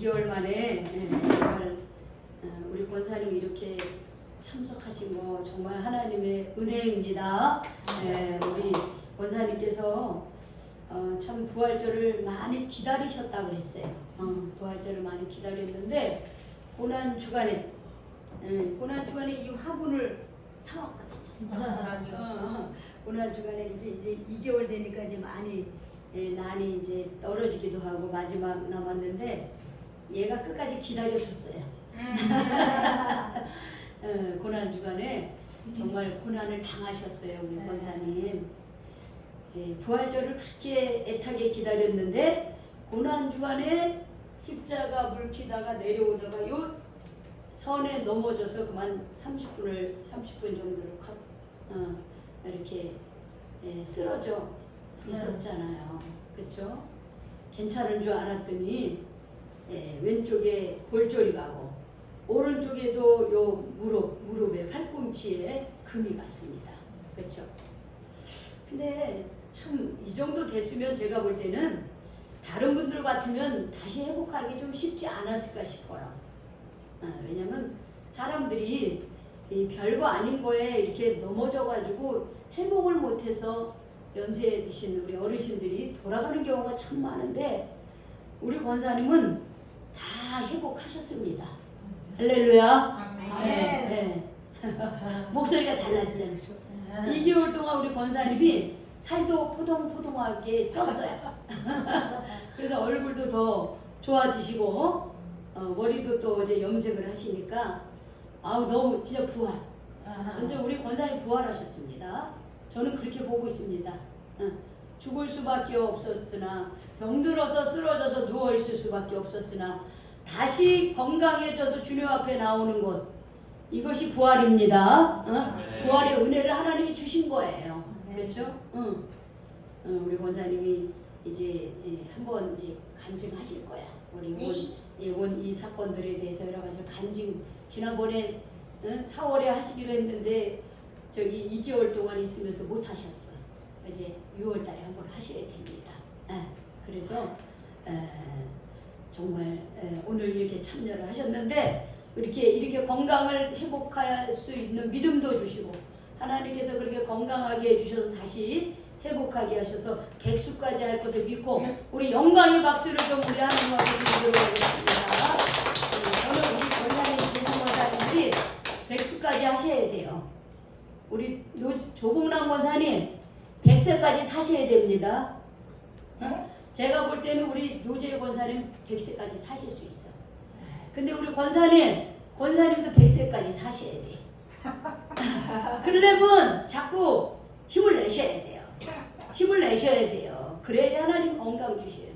2개월 만에 정말 우리 권사님이 이렇게 참석하신 거 정말 하나님의 은혜입니다. 우리 권사님께서 참 부활절을 많이 기다리셨다고 그랬어요. 부활절을 많이 기다렸는데 고난 주간에 이 화분을 사왔거든요. 고난 주간에 이제 2개월 되니까 이제 많이 난이 이제 떨어지기도 하고 마지막 남았는데 얘가 끝까지 기다려줬어요. 고난 주간에 정말 고난을 당하셨어요, 우리 권사님. 부활절을 그렇게 애타게 기다렸는데 고난 주간에 십자가 물키다가 내려오다가 요 선에 넘어져서 그만 30분 정도로 이렇게 쓰러져 있었잖아요. 그렇죠? 괜찮은 줄 알았더니 왼쪽에 골절이 가고 오른쪽에도 요 무릎에 팔꿈치에 금이 갔습니다. 그렇죠? 근데 참 이 정도 됐으면 제가 볼 때는 다른 분들 같으면 다시 회복하기 좀 쉽지 않았을까 싶어요. 왜냐면 사람들이 이 별거 아닌 거에 이렇게 넘어져가지고 회복을 못해서 연세 드신 우리 어르신들이 돌아가는 경우가 참 많은데 우리 권사님은 다 회복하셨습니다. 할렐루야. 네. 목소리가 달라지잖아요. 2개월 동안 우리 권사님이 살도 포동포동하게 쪘어요. 그래서 얼굴도 더 좋아지시고 머리도 또 이제 염색을 하시니까 너무 진짜 부활. 진짜 우리 권사님 부활하셨습니다. 저는 그렇게 보고 있습니다. 죽을 수밖에 없었으나 병들어서 쓰러져서 누워있을 수밖에 없었으나 다시 건강해져서 주님 앞에 나오는 것, 이것이 부활입니다. 부활의 은혜를 하나님이 주신 거예요. 그렇죠? 우리 권사님이 이제 한번 이제 간증하실 거야. 우리 이 사건들에 대해서 여러 가지 간증, 지난번에 4월에 하시기로 했는데 저기 2개월 동안 있으면서 못 하셨어. 이제 6월 달에 한번 하셔야 됩니다. 그래서 정말 오늘 이렇게 참여를 하셨는데 이렇게 건강을 회복할 수 있는 믿음도 주시고 하나님께서 그렇게 건강하게 해주셔서 다시 회복하게 하셔서 백수까지 할 것을 믿고 우리 영광의 박수를 좀 우리 하나님 앞에 드리도록 하겠습니다. 저는 우리 권사님, 권사님들이 백수까지 하셔야 돼요. 우리 조봉남 권사님 100세까지 사셔야 됩니다. 제가 볼 때는 우리 노재 권사님 100세까지 사실 수 있어. 근데 우리 권사님도 100세까지 사셔야 돼. 그러려면 자꾸 힘을 내셔야 돼요. 힘을 내셔야 돼요. 그래야지 하나님 건강 주셔요.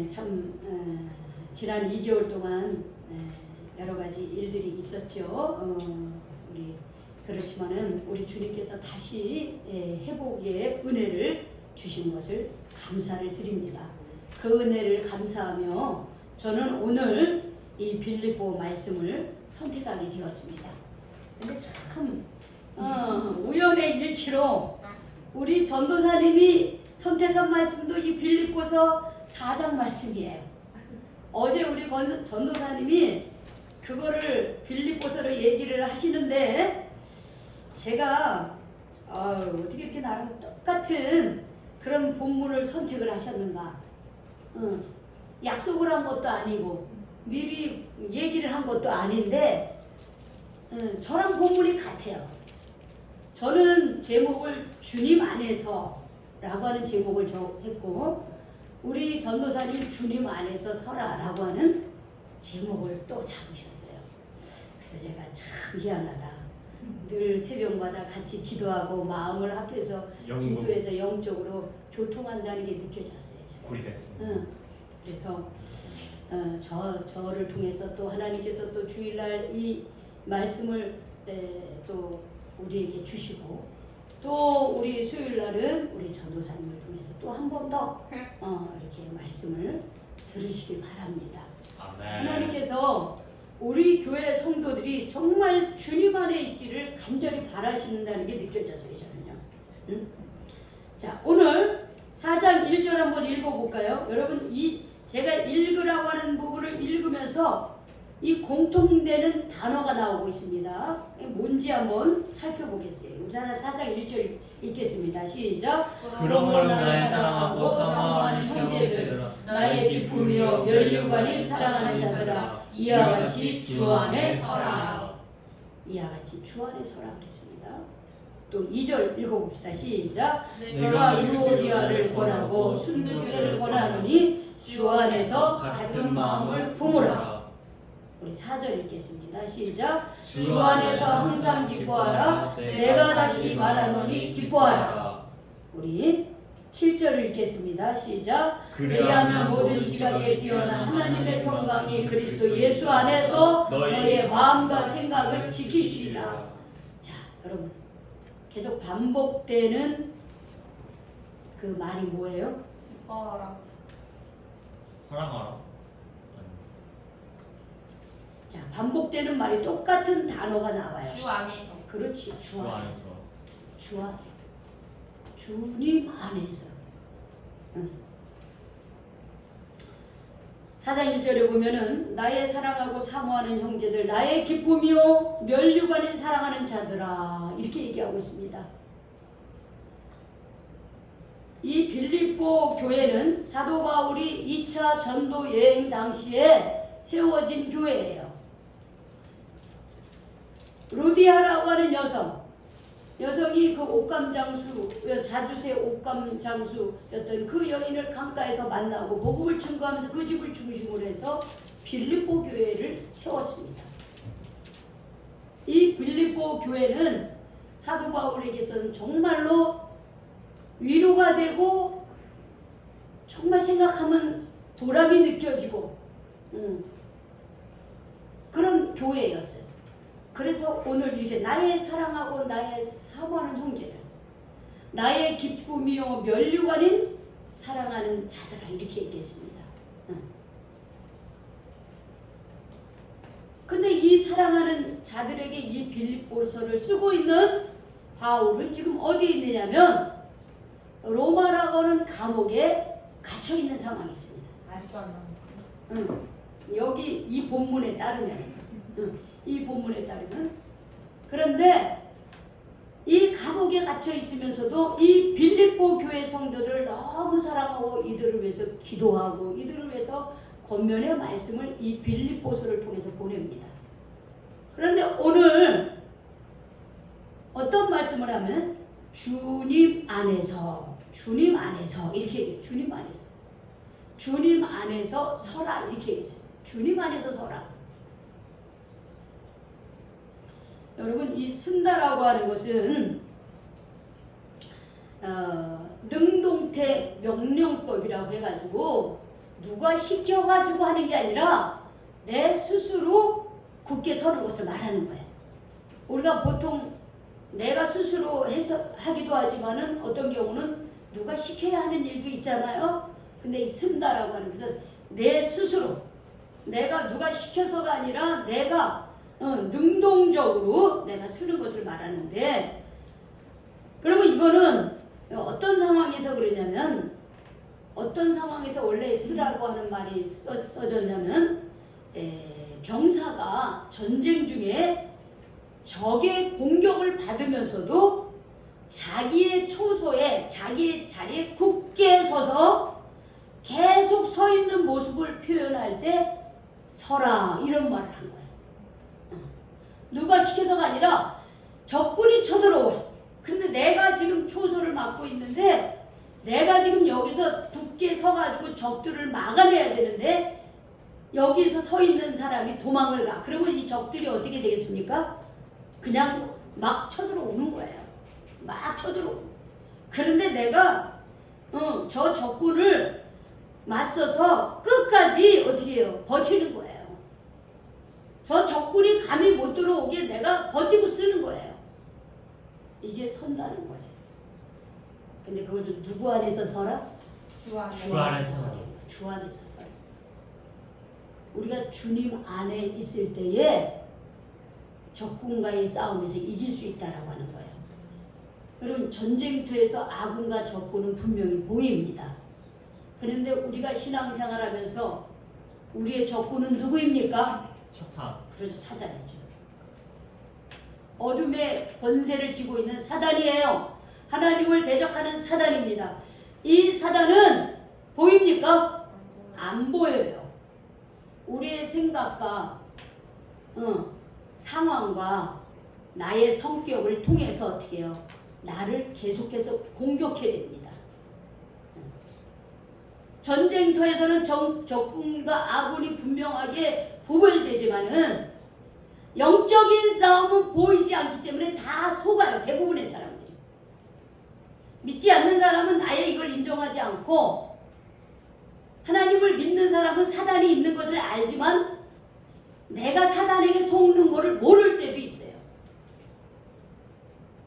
참 지난 2개월 동안 여러 가지 일들이 있었죠. 그렇지만은 우리 주님께서 다시 회복의 은혜를 주신 것을 감사를 드립니다. 그 은혜를 감사하며 저는 오늘 이 빌립보 말씀을 선택하게 되었습니다. 근데 참 우연의 일치로 우리 전도사님이 선택한 말씀도 이 빌립보서 4장 말씀이에요. 어제 우리 전도사님이 그거를 빌립보서로 얘기를 하시는데 제가 어떻게 이렇게 나랑 똑같은 그런 본문을 선택을 하셨는가. 약속을 한 것도 아니고 미리 얘기를 한 것도 아닌데 저랑 본문이 같아요. 저는 제목을 주님 안에서 라고 하는 제목을 했고 우리 전도사님 주님 안에서 서라 라고 하는 제목을 또 잡으셨어요. 그래서 제가 참 희한하다. 늘 새벽마다 같이 기도하고 마음을 합해서 기도해서 영적으로 교통한다는 게 느껴졌어요. 그래서 저를 통해서 또 하나님께서 또 주일날 이 말씀을 또 우리에게 주시고 또 우리 수요일날은 우리 전도사님을 통해서 또 한 번 더 이렇게 말씀을 들으시길 바랍니다. 아멘. 하나님께서 우리 교회 성도들이 정말 주님 안에 있기를 간절히 바라신다는 게 느껴졌어요. 저는요. 자, 오늘 4장 1절 한번 읽어볼까요? 여러분 제가 읽으라고 하는 부분을 읽으면서 이 공통되는 단어가 나오고 있습니다. 뭔지 한번 살펴보겠어요. 4장 1절 읽겠습니다. 시작. 그러므로 나의 사랑하고 사모하는 형제들, 나의 기쁨이요 면류관을 사랑하는 자들아, 이와 같이 주 안에 서라. 이와 같이 주 안에 서라 그랬습니다. 또 2절 읽어봅시다. 시작. 내가 내가 유오디아를 권하고 순두개를 권하노니 주 안에서 같은 마음을 품으라. 우리 4절 읽겠습니다. 시작. 주 안에서 항상 기뻐하라. 내가 다시 말하노니 기뻐하라. 우리 7절을 읽겠습니다. 시작. 그리하면 모든 지각에 뛰어난 하나님의 평강이 그리스도 예수 안에서 너의 마음과 생각을 지키시리라. 자, 여러분 계속 반복되는 그 말이 뭐예요? 기뻐하라. 사랑하라. 자, 반복되는 말이 똑같은 단어가 나와요. 주 안에서. 그렇지, 주 주 안에서. 안에서. 주 안에서. 주님 안에서. 4장 1절에 보면은 나의 사랑하고 사모하는 형제들, 나의 기쁨이요 면류관을 사랑하는 자들아, 이렇게 얘기하고 있습니다. 이 빌립보 교회는 사도 바울이 2차 전도 여행 당시에 세워진 교회예요. 루디아라고 하는 여성이 그 옥감장수, 자주세 옥감장수였던 그 여인을 강가에서 만나고 복음을 증거하면서 그 집을 중심으로 해서 빌립보 교회를 세웠습니다. 이 빌립보 교회는 사도 바울에게서는 정말로 위로가 되고 정말 생각하면 보람이 느껴지고 그런 교회였어요. 그래서 오늘 이렇게 나의 사랑하고 나의 사모하는 형제들, 나의 기쁨이요 면류관인 사랑하는 자들아, 이렇게 얘기했습니다. 근데 이 사랑하는 자들에게 이 빌립보서를 쓰고 있는 바울은 지금 어디에 있느냐면 로마라고 하는 감옥에 갇혀 있는 상황이 있습니다. 아직도 안 나온다. 여기 이 본문에 따르면 이 본문에 따르면 그런데 이 감옥에 갇혀 있으면서도 이 빌립보 교회 성도들을 너무 사랑하고 이들을 위해서 기도하고 이들을 위해서 권면의 말씀을 이 빌립보서를 통해서 보냅니다. 그런데 오늘 어떤 말씀을 하면 주님 안에서 이렇게 얘기해요. 주님 안에서 서라 이렇게 얘기해요. 주님 안에서 서라. 여러분 이 쓴다라고 하는 것은 능동태 명령법이라고 해가지고 누가 시켜가지고 하는 게 아니라 내 스스로 굳게 서는 것을 말하는 거예요. 우리가 보통 내가 스스로 해서 하기도 하지만은 어떤 경우는 누가 시켜야 하는 일도 있잖아요. 근데 이 쓴다라고 하는 것은 내 스스로, 내가 누가 시켜서가 아니라 내가 능동적으로 내가 쓰는 것을 말하는데, 그러면 이거는 어떤 상황에서 그러냐면, 어떤 상황에서 원래 쓰라고 하는 말이 써졌냐면, 병사가 전쟁 중에 적의 공격을 받으면서도 자기의 초소에, 자기의 자리에 굳게 서서 계속 서 있는 모습을 표현할 때 서라 이런 말을 한 거예요. 누가 시켜서가 아니라 적군이 쳐들어와. 그런데 내가 지금 초소를 맡고 있는데 내가 지금 여기서 굳게 서가지고 적들을 막아내야 되는데 여기서 서 있는 사람이 도망을 가. 그러면 이 적들이 어떻게 되겠습니까? 그냥 막 쳐들어오는 거예요. 막 쳐들어오고. 그런데 내가 저 적군을 맞서서 끝까지 어떻게 해요? 버티는 거예요. 저 적군이 감히 못 들어오게 내가 버티고 쓰는 거예요. 이게 선다는 거예요. 근데 그걸 누구 안에서 서라? 주 안에서. 주 안에서 서라. 주 안에서 서라. 우리가 주님 안에 있을 때에 적군과의 싸움에서 이길 수 있다라고 하는 거예요. 여러분 전쟁터에서 아군과 적군은 분명히 보입니다. 그런데 우리가 신앙생활하면서 우리의 적군은 누구입니까? 천사. 그렇죠. 사단이죠. 어둠의 권세를 쥐고 있는 사단이에요. 하나님을 대적하는 사단입니다. 이 사단은 보입니까? 안 보여요. 우리의 생각과 상황과 나의 성격을 통해서 어떻게 해요? 나를 계속해서 공격해야 됩니다. 전쟁터에서는 적군과 아군이 분명하게 구별되지만은 영적인 싸움은 보이지 않기 때문에 다 속아요. 대부분의 사람들이. 믿지 않는 사람은 아예 이걸 인정하지 않고, 하나님을 믿는 사람은 사단이 있는 것을 알지만 내가 사단에게 속는 것을 모를 때도 있어요.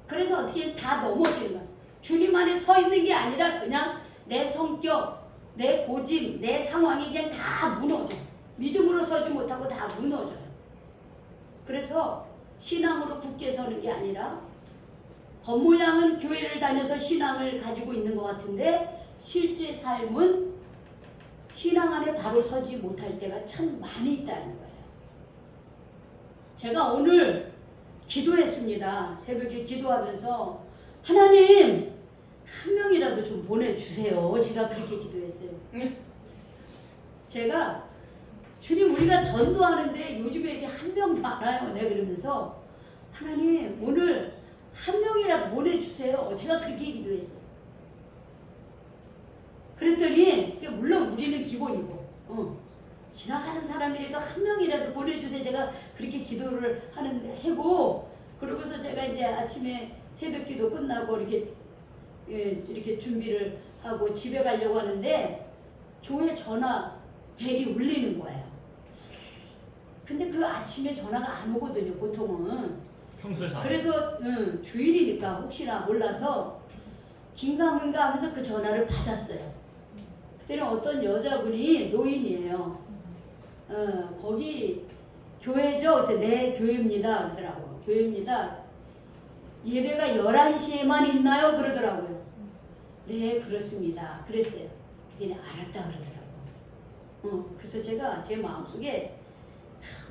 그래서 어떻게 다 넘어지는 거야. 주님 안에 서 있는 게 아니라 그냥 내 성격, 내 고집, 내 상황이 그냥 다 무너져. 믿음으로 서지 못하고 다 무너져요. 그래서 신앙으로 굳게 서는 게 아니라, 겉모양은 교회를 다녀서 신앙을 가지고 있는 것 같은데 실제 삶은 신앙 안에 바로 서지 못할 때가 참 많이 있다는 거예요. 제가 오늘 기도했습니다. 새벽에 기도하면서 하나님 한 명이라도 좀 보내주세요. 제가 그렇게 기도했어요. 제가 주님 우리가 전도하는데 요즘에 이렇게 한 명도 안 와요. 내가 그러면서 하나님 오늘 한 명이라도 보내주세요. 제가 그렇게 기도했어요. 그랬더니 물론 우리는 기본이고 지나가는 사람이라도 한 명이라도 보내주세요. 제가 그렇게 기도를 하고 그러고서 제가 이제 아침에 새벽 기도 끝나고 이렇게 준비를 하고 집에 가려고 하는데 교회 전화 벨이 울리는 거예요. 근데 그 아침에 전화가 안 오거든요. 보통은. 평소에 그래서 주일이니까 혹시나 몰라서 긴가민가 하면서 그 전화를 받았어요. 그때는 어떤 여자분이 노인이에요. 거기 교회죠? 그때 네 교회입니다 그러더라고요. 교회입니다. 예배가 11시에만 있나요? 그러더라고요. 네 그렇습니다. 그랬어요. 그때는 알았다 그러더라고요. 그래서 제가 제 마음속에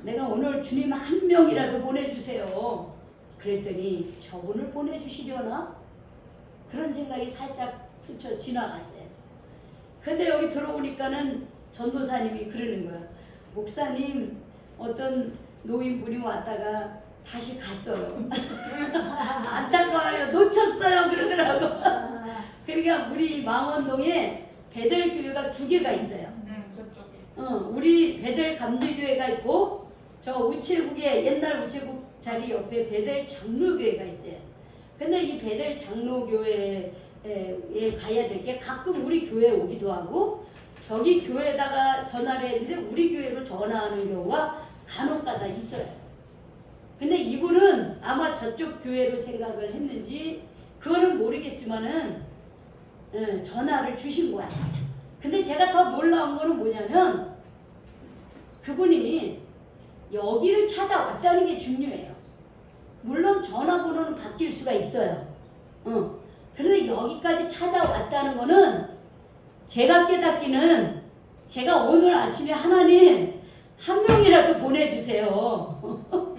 내가 오늘 주님 한 명이라도 보내주세요. 그랬더니 저분을 보내주시려나? 그런 생각이 살짝 스쳐 지나갔어요. 근데 여기 들어오니까는 전도사님이 그러는 거야. 목사님 어떤 노인분이 왔다가 다시 갔어요. 안타까워요. 놓쳤어요. 그러더라고. 그러니까 우리 망원동에 베델교회가 2개가 있어요. 저쪽에. 우리 베델 감리교회가 있고 저 우체국에 옛날 우체국 자리 옆에 베델 장로교회가 있어요. 근데 이 베델 장로교회에 가야 될 게 가끔 우리 교회에 오기도 하고 저기 교회에다가 전화를 했는데 우리 교회로 전화하는 경우가 간혹가다 있어요. 근데 이분은 아마 저쪽 교회로 생각을 했는지 그거는 모르겠지만은 전화를 주신 거야. 근데 제가 더 놀라운 거는 뭐냐면 그분이 여기를 찾아왔다는 게 중요해요. 물론 전화번호는 바뀔 수가 있어요. 그런데 여기까지 찾아왔다는 거는 제가 깨닫기는 제가 오늘 아침에 하나님 한 명이라도 보내주세요.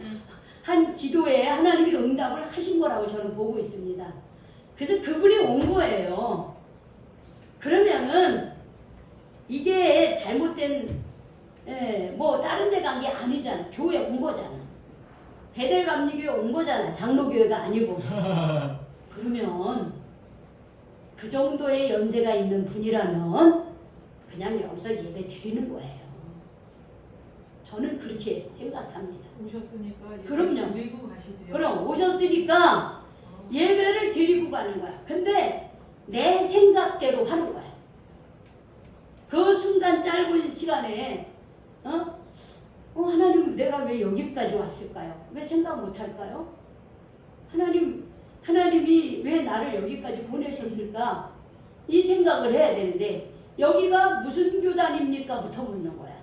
한 기도에 하나님이 응답을 하신 거라고 저는 보고 있습니다. 그래서 그분이 온 거예요. 그러면은 이게 잘못된 뭐 다른 데 간 게 아니잖아. 교회 온 거잖아. 베델 감리교회 온 거잖아. 장로교회가 아니고. 그러면 그 정도의 연세가 있는 분이라면 그냥 여기서 예배 드리는 거예요. 저는 그렇게 생각합니다. 오셨으니까 예배 그럼요. 드리고 가시죠. 그럼 오셨으니까 예배를 드리고 가는 거야. 근데 내 생각대로 하는 거야. 그 순간 짧은 시간에 하나님 내가 왜 여기까지 왔을까요? 왜 생각 못할까요? 하나님이 왜 나를 여기까지 보내셨을까? 이 생각을 해야 되는데 여기가 무슨 교단입니까? 부터 묻는 거야.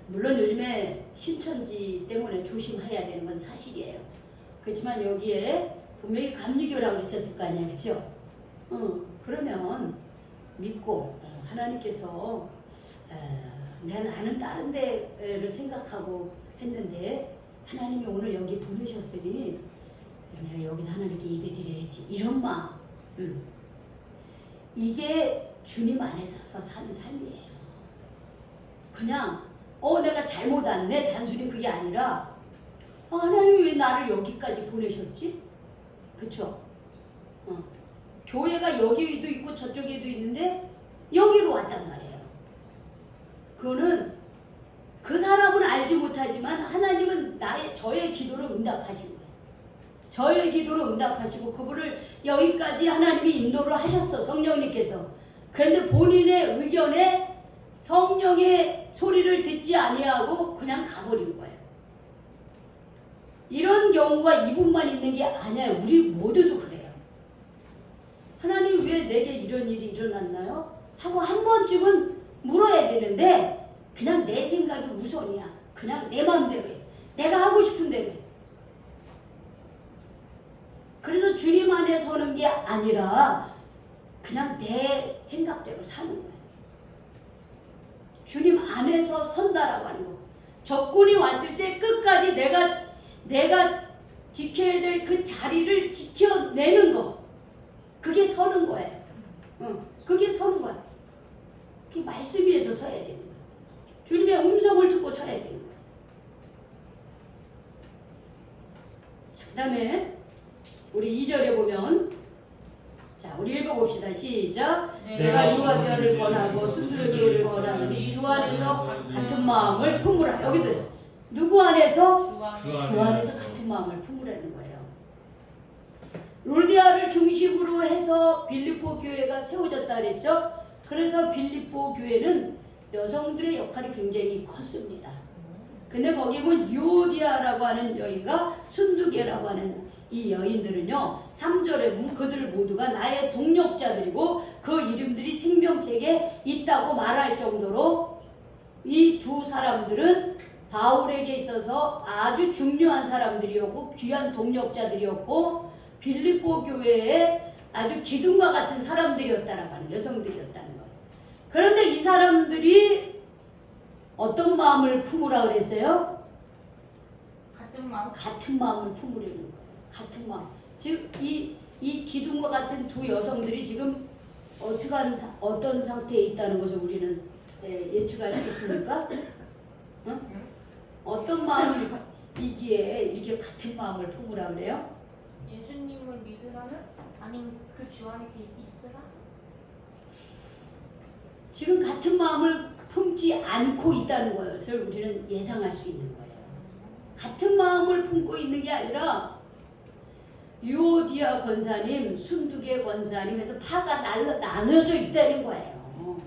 물론 요즘에 신천지 때문에 조심해야 되는 건 사실이에요. 그렇지만 여기에 분명히 감리교라고 그러셨을 거 아니야, 그렇죠? 그러면 믿고 하나님께서 나는 다른 데를 생각하고 했는데 하나님이 오늘 여기 보내셨으니 내가 여기서 하나님께 예배드려야지 이런 마음. 이게 주님 안에서 사는 삶이에요. 그냥 내가 잘못 왔네 단순히 그게 아니라 하나님이 왜 나를 여기까지 보내셨지? 그쵸? 교회가 여기도 있고 저쪽에도 있는데 여기로 왔단 말이에요. 그거는 그 사람은 알지 못하지만 하나님은 저의 기도를 응답하신 거예요. 저의 기도를 응답하시고 그분을 여기까지 하나님이 인도를 하셨어. 성령님께서. 그런데 본인의 의견에 성령의 소리를 듣지 아니하고 그냥 가버린 거예요. 이런 경우가 이분만 있는 게 아니에요. 우리 모두도 그래요. 하나님 왜 내게 이런 일이 일어났나요? 하고 한 번쯤은 물어야 되는데 그냥 내 생각이 우선이야. 그냥 내 마음대로 해. 내가 하고 싶은 대로 해. 그래서 주님 안에 서는 게 아니라 그냥 내 생각대로 사는 거예요. 주님 안에서 선다라고 하는 거. 적군이 왔을 때 끝까지 내가 지켜야 될 그 자리를 지켜내는 거. 그게 서는 거예요. 그게 서는 거야. 그게 말씀 위에서 서야 되는 거야. 주님의 음성을 듣고 서야 되는 거야. 자, 그 다음에 우리 2절에 보면 자, 우리 읽어봅시다. 시작. 내가 유아되어를 권하고 순수하기를 권하노니 주 안에서 같은 마음을 품으라. 여기도 누구 안에서? 주 안에서 같은 마음을 품으라는 거예요. 로디아를 중심으로 해서 빌립보 교회가 세워졌다 그랬죠. 그래서 빌립보 교회는 여성들의 역할이 굉장히 컸습니다. 근데 거기 보면 유오디아라고 하는 여인과 순두계라고 하는 이 여인들은요 3절에 보면 그들 모두가 나의 동력자들이고 그 이름들이 생명책에 있다고 말할 정도로 이 두 사람들은 바울에게 있어서 아주 중요한 사람들이었고 귀한 동력자들이었고 빌립보 교회에 아주 기둥과 같은 사람들이었다라고 하는 여성들이었다는 거예요. 그런데 이 사람들이 어떤 마음을 품으라 그랬어요? 같은 마음. 같은 마음을 품으려는 거예요. 같은 마음. 즉 이 기둥과 같은 두 여성들이 지금 어떤 상태에 있다는 것을 우리는 예측할 수 있습니까? 어떤 마음이기에 이렇게 같은 마음을 품으라 그래요? 예수님을 믿으라는? 아니면 그 주 안에 있으라? 지금 같은 마음을 품지 않고 있다는 것을 우리는 예상할 수 있는 거예요. 같은 마음을 품고 있는 게 아니라 유오디아 권사님, 순두계 권사님에서 파가 나눠져 있다는 거예요.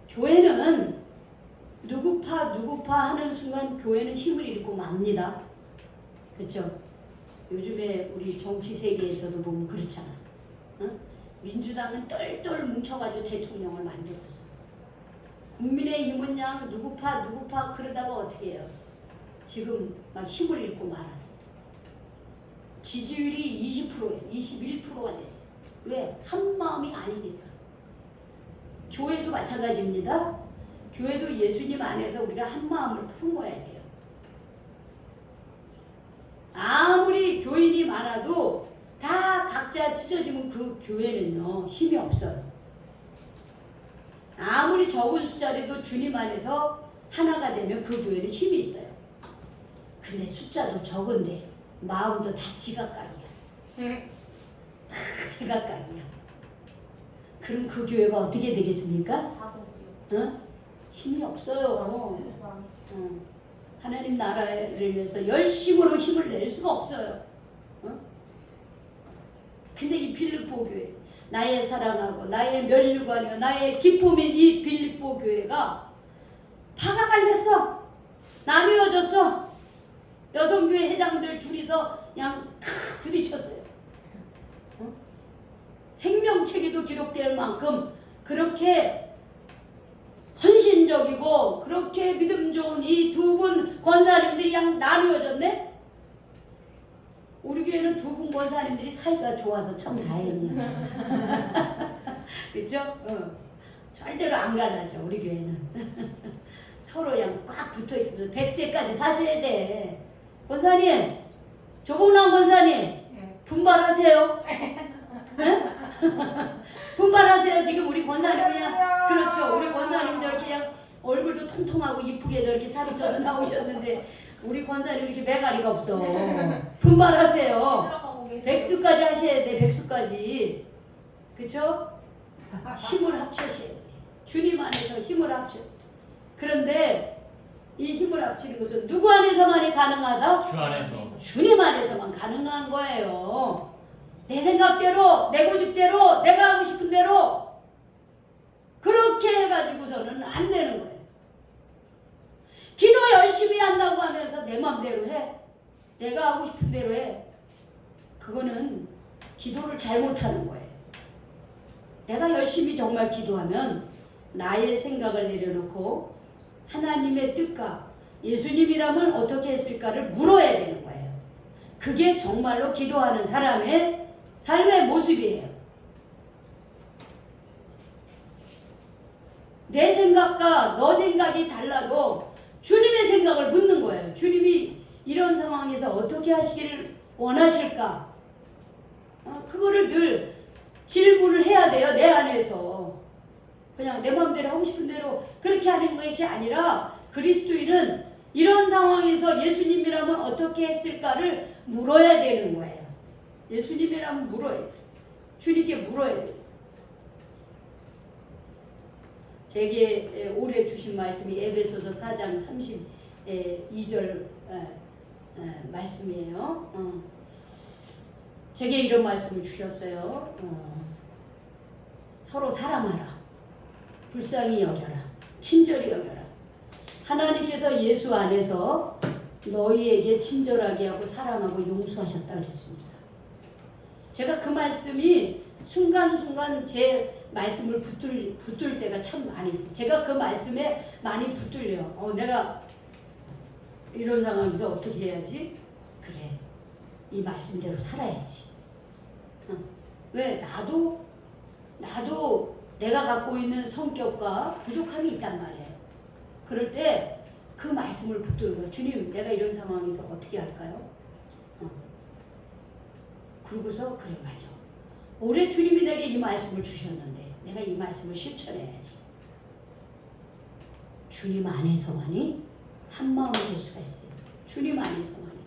교회는 누구 파 하는 순간 교회는 힘을 잃고 맙니다. 그렇죠? 요즘에 우리 정치 세계에서도 보면 그렇잖아. 민주당은 똘똘 뭉쳐가지고 대통령을 만들었어. 국민의힘은 그냥 누구 파 그러다가 어떻게 해요? 지금 막 힘을 잃고 말았어. 지지율이 20%예요. 21%가 됐어요. 왜? 한 마음이 아니니까. 교회도 마찬가지입니다. 교회도 예수님 안에서 우리가 한 마음을 품어야 돼요. 아무리 교인이 많아도 다 각자 찢어지면 그 교회는요 힘이 없어요. 아무리 적은 숫자라도 주님 안에서 하나가 되면 그 교회는 힘이 있어요. 근데 숫자도 적은데 마음도 다 지각각이야. 다 제각각이야. 그럼 그 교회가 어떻게 되겠습니까? 힘이 없어요. 하나님 나라를 위해서 열심으로 힘을 낼 수가 없어요. 근데 이 빌립보 교회, 나의 사랑하고 나의 면류관이요 나의 기쁨인 이 빌립보 교회가 파가 갈렸어. 나뉘어졌어. 여성교회 회장들 둘이서 그냥 부딪혔어요. 생명책에도 기록될 만큼 그렇게 헌신적이고 그렇게 믿음 좋은 이 두 분 권사님들이 그냥 나뉘어졌네. 우리 교회는 두 분 권사님들이 사이가 좋아서 참 다행이에요. 그렇죠? 절대로 안 갈라져 우리 교회는. 서로 그냥 꽉 붙어 있으면서 100세까지 사셔야 돼. 권사님, 조봉남 권사님, 분발하세요. 네? 분발하세요. 지금 우리 권사님 그냥 그렇죠. 우리 권사님 저렇게 그냥 얼굴도 통통하고 이쁘게 저렇게 살이 쪄서 나오셨는데 우리 권사님 이렇게 매가리가 없어. 분발하세요. 백수까지 하셔야 돼. 백수까지. 그쵸? 힘을 합쳐셔야 돼. 주님 안에서 힘을 합쳐. 그런데 이 힘을 합치는 것은 누구 안에서만이 가능하다? 주 안에서. 주님 안에서만 가능한 거예요. 내 생각대로, 내 고집대로, 내가 하고 싶은 대로 그렇게 해가지고서는 안 되는 거예요. 기도 열심히 한다고 하면서 내 맘대로 해. 내가 하고 싶은 대로 해. 그거는 기도를 잘못하는 거예요. 내가 열심히 정말 기도하면 나의 생각을 내려놓고 하나님의 뜻과 예수님이라면 어떻게 했을까를 물어야 되는 거예요. 그게 정말로 기도하는 사람의 삶의 모습이에요. 내 생각과 너 생각이 달라도 주님의 생각을 묻는 거예요. 주님이 이런 상황에서 어떻게 하시기를 원하실까? 그거를 늘 질문을 해야 돼요. 내 안에서. 그냥 내 마음대로 하고 싶은 대로 그렇게 하는 것이 아니라 그리스도인은 이런 상황에서 예수님이라면 어떻게 했을까를 물어야 되는 거예요. 예수님이라면 물어야 돼. 주님께 물어야 돼. 제게 올해 주신 말씀이 에베소서 4장 32절 말씀이에요. 제게 이런 말씀을 주셨어요. 서로 사랑하라. 불쌍히 여겨라. 친절히 여겨라. 하나님께서 예수 안에서 너희에게 친절하게 하고 사랑하고 용서하셨다 그랬습니다. 제가 그 말씀이 순간순간 제 말씀을 붙들 때가 참 많이 있어요. 제가 그 말씀에 많이 붙들려요. 내가 이런 상황에서 어떻게 해야지? 그래, 이 말씀대로 살아야지. 왜? 나도 내가 갖고 있는 성격과 부족함이 있단 말이에요. 그럴 때 그 말씀을 붙들고 주님, 내가 이런 상황에서 어떻게 할까요? 그러고서 그래, 맞아. 올해 주님이 내게 이 말씀을 주셨는데 내가 이 말씀을 실천해야지. 주님 안에서만이 한 마음이 될 수가 있어요. 주님 안에서만이.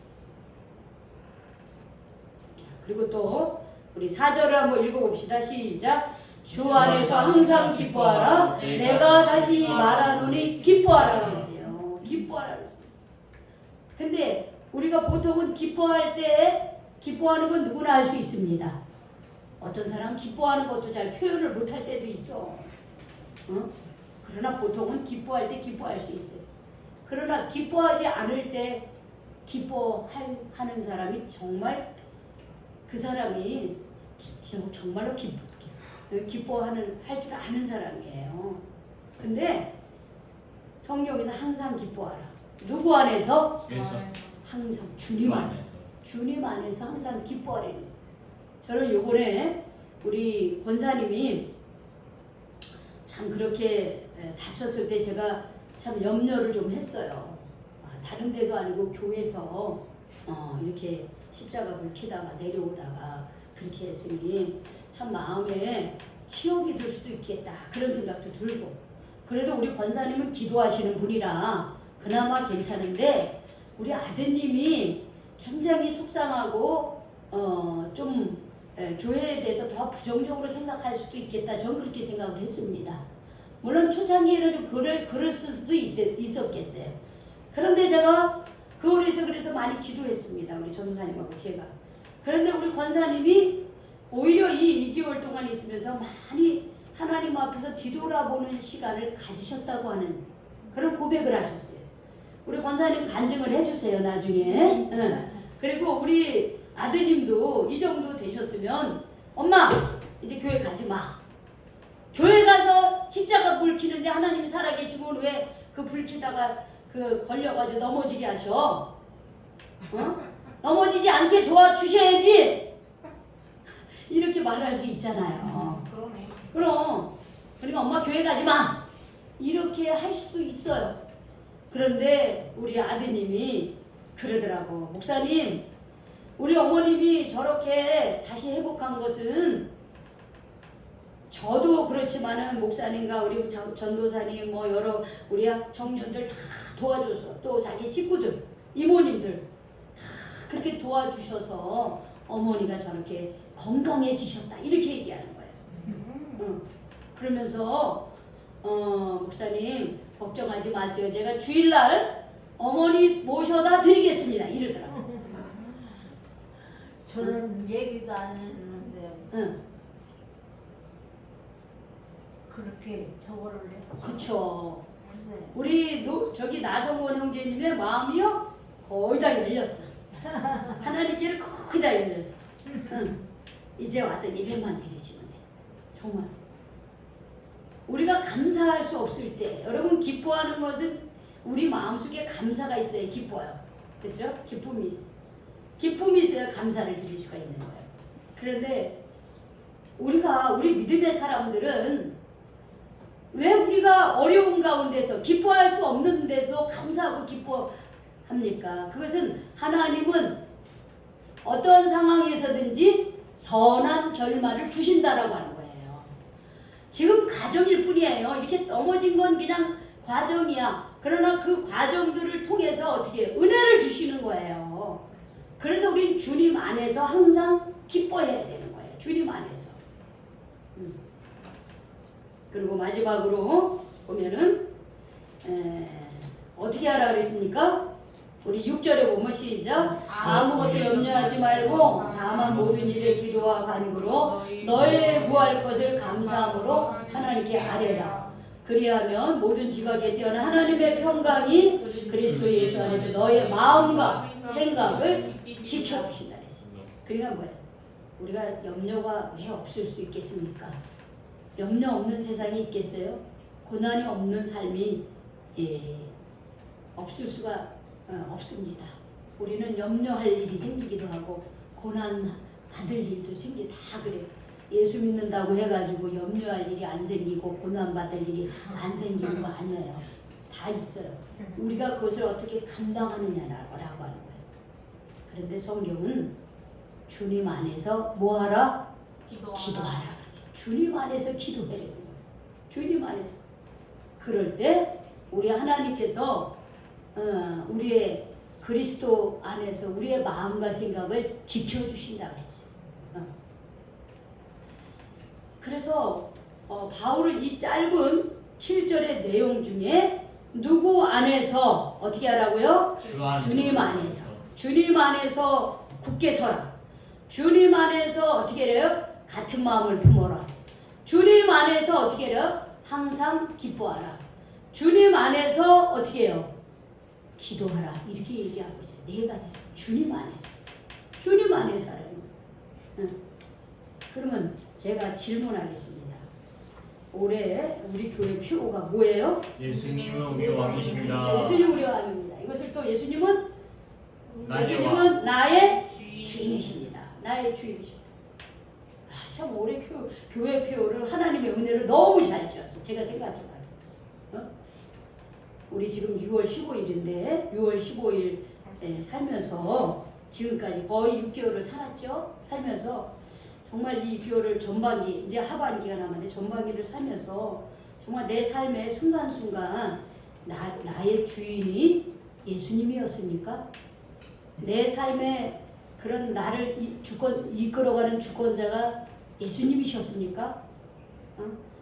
그리고 또 우리 4절을 한번 읽어봅시다. 시작. 주 안에서 항상 기뻐하라. 내가 다시 말하노니 기뻐하라 그랬어요. 기뻐하라 그랬어요. 근데 우리가 보통은 기뻐할 때 기뻐하는 건 누구나 할 수 있습니다. 어떤 사람 기뻐하는 것도 잘 표현을 못할 때도 있어. 그러나 보통은 기뻐할 때 기뻐할 수 있어요. 그러나 기뻐하지 않을 때 기뻐하는 사람이 정말 그 사람이 정말로 할 줄 아는 사람이에요. 근데 성경에서 항상 기뻐하라. 누구 안에서? 항상 주님 안에서. 주님 안에서 항상 기뻐하래요. 저는 요번에 우리 권사님이 참 그렇게 다쳤을 때 제가 참 염려를 좀 했어요. 다른 데도 아니고 교회에서 이렇게 십자가 불키다가 내려오다가 그렇게 했으니 참 마음에 시험이 들 수도 있겠다 그런 생각도 들고, 그래도 우리 권사님은 기도하시는 분이라 그나마 괜찮은데 우리 아드님이 굉장히 속상하고 좀 교회에 대해서 더 부정적으로 생각할 수도 있겠다. 전 그렇게 생각을 했습니다. 물론 초창기에는 좀 그랬을 수도 있었겠어요. 그런데 제가 그래서 많이 기도했습니다. 우리 전도사님하고 제가. 그런데 우리 권사님이 오히려 이 2개월 동안 있으면서 많이 하나님 앞에서 뒤돌아보는 시간을 가지셨다고 하는 그런 고백을 하셨어요. 우리 권사님 간증을 해주세요, 나중에. 그리고 우리 아드님도 이 정도 되셨으면 엄마 이제 교회 가지 마. 교회 가서 십자가 불 켜는데 하나님이 살아계시면 왜 그 불 켜다가 그 걸려가지고 넘어지게 하셔? 넘어지지 않게 도와주셔야지. 이렇게 말할 수 있잖아요. 그러네. 그럼 그러니까 엄마 교회 가지 마 이렇게 할 수도 있어요. 그런데 우리 아드님이 그러더라고. 목사님, 우리 어머님이 저렇게 다시 회복한 것은 저도 그렇지만은 목사님과 우리 전도사님 뭐 여러 우리 청년들 다 도와줘서 또 자기 식구들 이모님들 다 그렇게 도와주셔서 어머니가 저렇게 건강해지셨다 이렇게 얘기하는 거예요. 응. 그러면서 목사님 걱정하지 마세요. 제가 주일날 어머니 모셔다 드리겠습니다. 이러더라고요. 저는 얘기도 안 했는데 응. 그렇게 저거를 해서 그쵸. 글쎄, 우리 저기 나성원 형제님의 마음이요 거의 다 열렸어. 하나님께는 거의 다 열렸어. 응. 이제 와서 예배만 드리시면 돼. 정말. 우리가 감사할 수 없을 때 여러분 기뻐하는 것은 우리 마음속에 감사가 있어야 기뻐요. 그렇죠? 기쁨이 있어. 기쁨이 있어야 감사를 드릴 수가 있는 거예요. 그런데 우리 믿음의 사람들은 왜 우리가 어려운 가운데서 기뻐할 수 없는 데서 감사하고 기뻐합니까? 그것은 하나님은 어떤 상황에서든지 선한 결말을 주신다라고 하는 거예요. 지금 과정일 뿐이에요. 이렇게 넘어진 건 그냥 과정이야. 그러나 그 과정들을 통해서 어떻게 은혜를 주시는 거예요. 그래서 우린 주님 안에서 항상 기뻐해야 되는 거예요. 주님 안에서. 그리고 마지막으로 보면은 어떻게 하라 그랬습니까? 우리 6절에 보면 시작. 아무것도 염려하지 말고 다만 모든 일에 기도와 간구로 너의 구할 것을 감사함으로 하나님께 아뢰라. 그리하면 모든 지각에 뛰어난 하나님의 평강이 그리스도 예수 안에서 너의 마음과 생각을 지켜주신다 그랬습니다. 그러니까 뭐야? 우리가 염려가 왜 없을 수 있겠습니까? 염려 없는 세상이 있겠어요? 고난이 없는 삶이 없을 수가 없습니다. 우리는 염려할 일이 생기기도 하고 고난 받을 일도 다 그래요. 예수 믿는다고 해가지고 염려할 일이 안 생기고 고난 받을 일이 안 생기는 거 아니에요. 다 있어요. 우리가 그것을 어떻게 감당하느냐라고 하는 거예요. 그런데 성경은 주님 안에서 뭐하라? 기도하라. 주님 안에서 기도하라는 거예요. 주님 안에서. 그럴 때 우리 하나님께서 우리의 그리스도 안에서 우리의 마음과 생각을 지켜주신다 그랬어요. 그래서 바울은 이 짧은 7절의 내용 중에 누구 안에서 어떻게 하라고요? 주님 안에서. 주님 안에서 굳게 서라. 주님 안에서 어떻게 해요? 같은 마음을 품어라. 주님 안에서 어떻게 해요? 항상 기뻐하라. 주님 안에서 어떻게 해요? 기도하라. 이렇게 얘기하고 있어요. 네 가지. 주님 안에서. 주님 안에서 하라는 거예요. 그러면 제가 질문하겠습니다. 올해 우리 교회 표가 뭐예요? 예수님은 우리 왕이십니다. 그렇죠. 예수님 우리 왕입니다. 이것을 또 예수님은 나의 나의 주인이십니다. 나의 주인이십니다. 참 올해 교회 표를 하나님의 은혜로 너무 잘 지었어. 제가 생각해봐도. 우리 지금 6월 15일인데 6월 15일 살면서 지금까지 거의 6개월을 살았죠. 살면서 정말 이 6개월을 전반기 이제 하반기가 남았는데 전반기를 살면서 정말 내 삶의 순간순간 나의 주인이 예수님이었습니까? 내 삶의 그런 나를 이끌어가는 주권자가 예수님이셨습니까?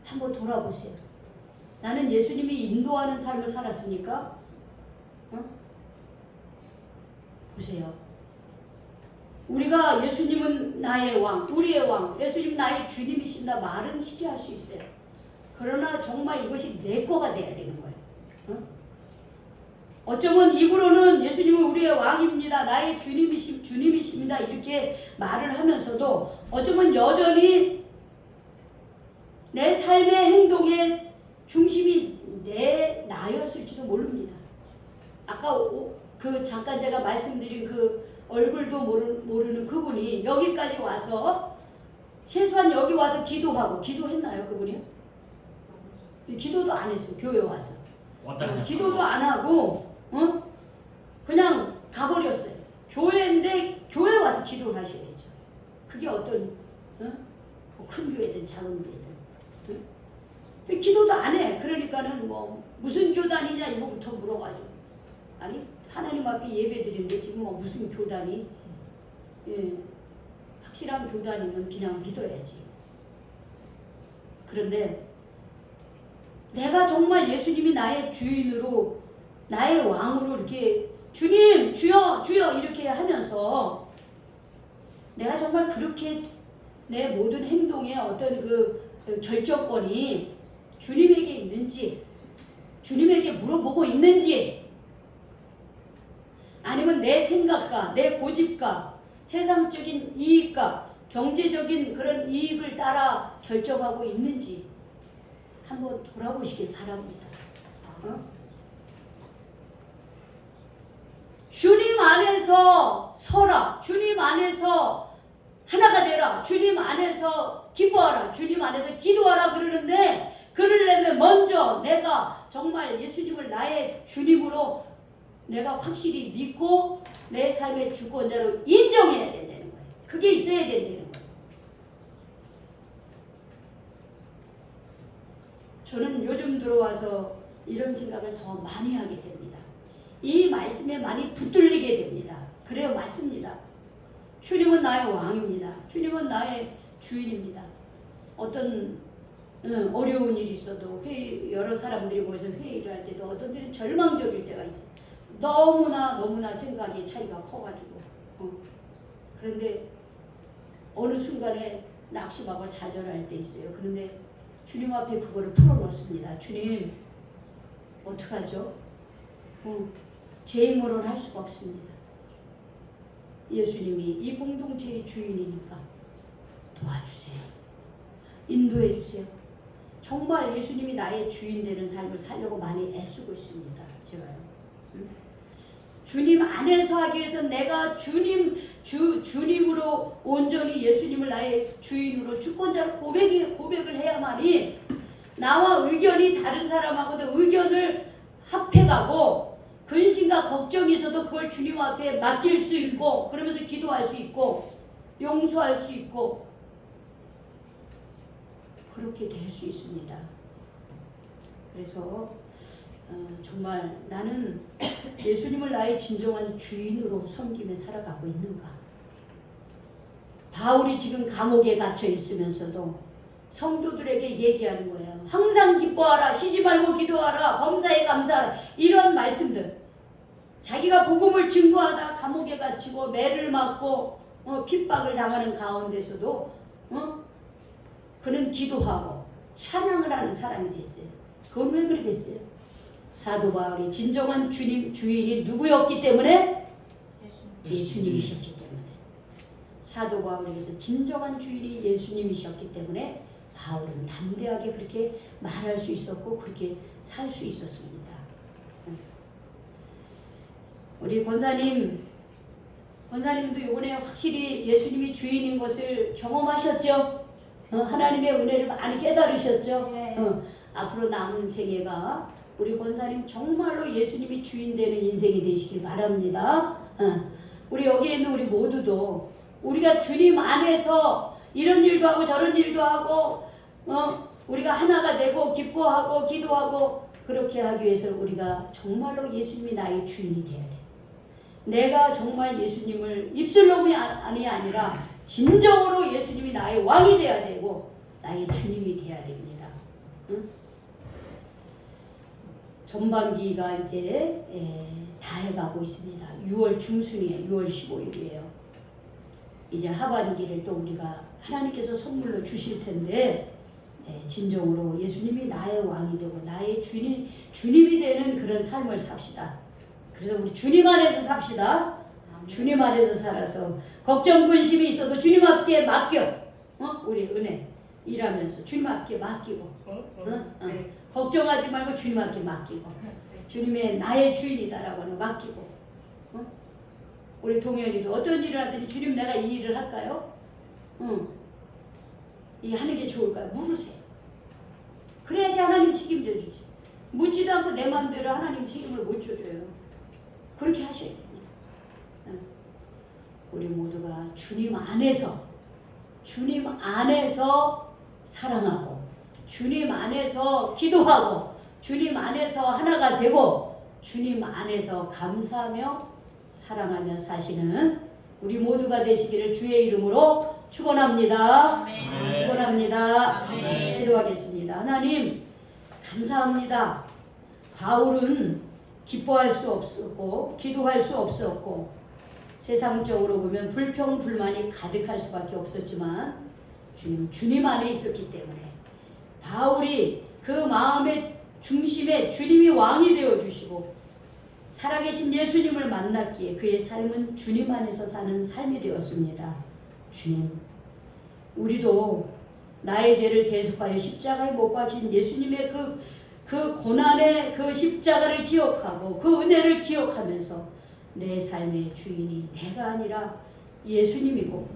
한번 돌아보세요. 나는 예수님이 인도하는 삶을 살았습니까? 보세요. 우리가 예수님은 나의 왕, 우리의 왕, 예수님 나의 주님이신다 말은 쉽게 할 수 있어요. 그러나 정말 이것이 내 거가 돼야 되는 거예요. 어쩌면 입으로는 예수님은 우리의 왕입니다. 나의 주님이십니다. 이렇게 말을 하면서도 어쩌면 여전히 내 삶의 행동의 중심이 나였을지도 모릅니다. 아까 잠깐 제가 말씀드린 그 얼굴도 모르는 그분이 여기까지 와서 최소한 여기 와서 기도하고 기도했나요 그분이요? 기도도 안 했어요. 교회 와서 기도도 안 하고 그냥 가버렸어요. 교회인데 교회 와서 기도를 하셔야죠. 그게 어떤 뭐큰 교회든 작은 교회든 기도도 안 해. 그러니까는 뭐 무슨 교단이냐 이거부터 물어가지고 아니 하나님 앞에 예배드리는데 지금 뭐 무슨 교단이 확실한 교단이면 그냥 믿어야지. 그런데 내가 정말 예수님이 나의 주인으로 나의 왕으로 이렇게 주님 주여 주여 이렇게 하면서 내가 정말 그렇게 내 모든 행동의 어떤 그 결정권이 주님에게 있는지 주님에게 물어보고 있는지 아니면 내 생각과 내 고집과 세상적인 이익과 경제적인 그런 이익을 따라 결정하고 있는지 한번 돌아보시길 바랍니다. 주님 안에서 서라. 주님 안에서 하나가 되라. 주님 안에서 기뻐하라. 주님 안에서 기도하라 그러는데 그러려면 먼저 내가 정말 예수님을 나의 주님으로 내가 확실히 믿고 내 삶의 주권자로 인정해야 된다는 거예요. 그게 있어야 된다는 거예요. 저는 요즘 들어와서 이런 생각을 더 많이 하게 됩니다. 이 말씀에 많이 붙들리게 됩니다. 그래요, 맞습니다. 주님은 나의 왕입니다. 주님은 나의 주인입니다. 어떤 어려운 일이 있어도 여러 사람들이 모여서 회의를 할 때도 어떤 때는 절망적일 때가 있어요. 너무나 생각이 차이가 커가지고 그런데 어느 순간에 낙심하고 좌절할 때 있어요. 그런데 주님 앞에 그거를 풀어놓습니다. 주님 어떡하죠? 제 힘으로는 할 수가 없습니다. 예수님이 이 공동체의 주인이니까 도와주세요. 인도해 주세요. 정말 예수님이 나의 주인 되는 삶을 살려고 많이 애쓰고 있습니다. 제가요. 주님 안에서 하기 위해서 내가 주님으로 온전히 예수님을 나의 주인으로 주권자로 고백을 해야만이 나와 의견이 다른 사람하고도 의견을 합해가고 근심과 걱정이 있어도 그걸 주님 앞에 맡길 수 있고 그러면서 기도할 수 있고 용서할 수 있고 그렇게 될 수 있습니다. 그래서 정말 나는 예수님을 나의 진정한 주인으로 섬기며 살아가고 있는가? 바울이 지금 감옥에 갇혀 있으면서도 성도들에게 얘기하는 거예요. 항상 기뻐하라, 쉬지 말고 기도하라, 범사에 감사하라 이런 말씀들. 자기가 복음을 증거하다 감옥에 갇히고 매를 맞고 핍박을 당하는 가운데서도 그는 기도하고 찬양을 하는 사람이 됐어요. 그건 왜 그러겠어요? 사도 바울이 진정한 주인이 누구였기 때문에? 예수님이셨기 때문에. 사도 바울에게서 진정한 주인이 예수님이셨기 때문에 바울은 담대하게 그렇게 말할 수 있었고 그렇게 살 수 있었습니다. 우리 권사님도 이번에 확실히 예수님이 주인인 것을 경험하셨죠? 하나님의 은혜를 많이 깨달으셨죠? 네. 앞으로 남은 생애가 우리 권사님 정말로 예수님이 주인 되는 인생이 되시길 바랍니다. 우리 여기에 있는 우리 모두도 우리가 주님 안에서 이런 일도 하고 저런 일도 하고 우리가 하나가 되고 기뻐하고 기도하고 그렇게 하기 위해서 우리가 정말로 예수님이 나의 주인이 돼야 돼. 내가 정말 예수님을 입술로만이 아니라 진정으로 예수님이 나의 왕이 돼야 되고 나의 주님이 돼야 됩니다. 전반기가 이제 다 해가고 있습니다. 6월 중순이에요. 6월 15일이에요. 이제 하반기를 또 우리가 하나님께서 선물로 주실 텐데 진정으로 예수님이 나의 왕이 되고 나의 주님이 되는 그런 삶을 삽시다. 그래서 우리 주님 안에서 삽시다. 주님 안에서 살아서 걱정 근심이 있어도 주님 앞에 맡겨. 우리 은혜 일하면서 주님 앞에 맡기고 네. 걱정하지 말고 주님 앞에 맡기고 주님의 나의 주인이다라고 하는 맡기고 우리 동현이도 어떤 일을 하든지 주님 내가 이 일을 할까요? 응. 이 하는 게 좋을까요? 물으세요. 그래야지 하나님 책임져 주지. 묻지도 않고 내 마음대로 하나님 책임을 못 져줘요. 그렇게 하셔야 됩니다. 응. 우리 모두가 주님 안에서 사랑하고 주님 안에서 기도하고 주님 안에서 하나가 되고 주님 안에서 감사하며 사랑하며 사시는 우리 모두가 되시기를 주의 이름으로 축원합니다. 아멘. 축원합니다. 아멘. 기도하겠습니다. 하나님 감사합니다. 바울은 기뻐할 수 없었고 기도할 수 없었고 세상적으로 보면 불평 불만이 가득할 수밖에 없었지만 주님 안에 있었기 때문에 바울이 그 마음의 중심에 주님이 왕이 되어 주시고 살아계신 예수님을 만났기에 그의 삶은 주님 안에서 사는 삶이 되었습니다. 주님, 우리도 나의 죄를 대속하여 십자가에 못 박힌 예수님의 그 고난의 그 십자가를 기억하고 그 은혜를 기억하면서 내 삶의 주인이 내가 아니라 예수님이고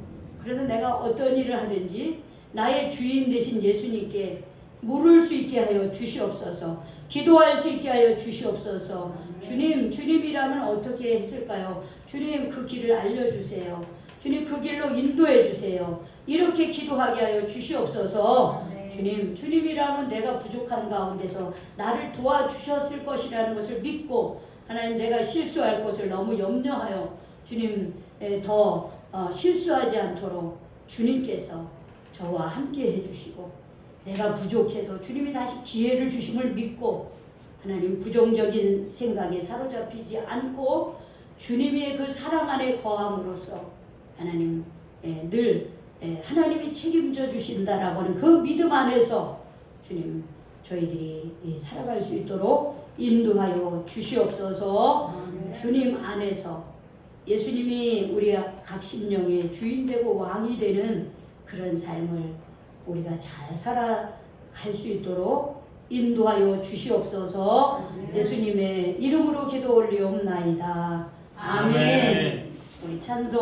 그래서 내가 어떤 일을 하든지 나의 주인 되신 예수님께 물을 수 있게 하여 주시옵소서. 기도할 수 있게 하여 주시옵소서. 주님이라면 어떻게 했을까요? 주님 그 길을 알려주세요. 주님 그 길로 인도해 주세요. 이렇게 기도하게 하여 주시옵소서. 주님이라면 내가 부족한 가운데서 나를 도와주셨을 것이라는 것을 믿고 하나님 내가 실수할 것을 너무 염려하여 주님 더 실수하지 않도록 주님께서 저와 함께 해주시고 내가 부족해도 주님이 다시 기회를 주심을 믿고 하나님 부정적인 생각에 사로잡히지 않고 주님의 그 사랑 안에 거함으로써 하나님 늘 하나님이 책임져 주신다라고 하는 그 믿음 안에서 주님 저희들이 살아갈 수 있도록 인도하여 주시옵소서. 주님 안에서 예수님이 우리 각 심령의 주인 되고 왕이 되는 그런 삶을 우리가 잘 살아갈 수 있도록 인도하여 주시옵소서. 예수님의 이름으로 기도 올리옵나이다. 아멘. 우리 찬송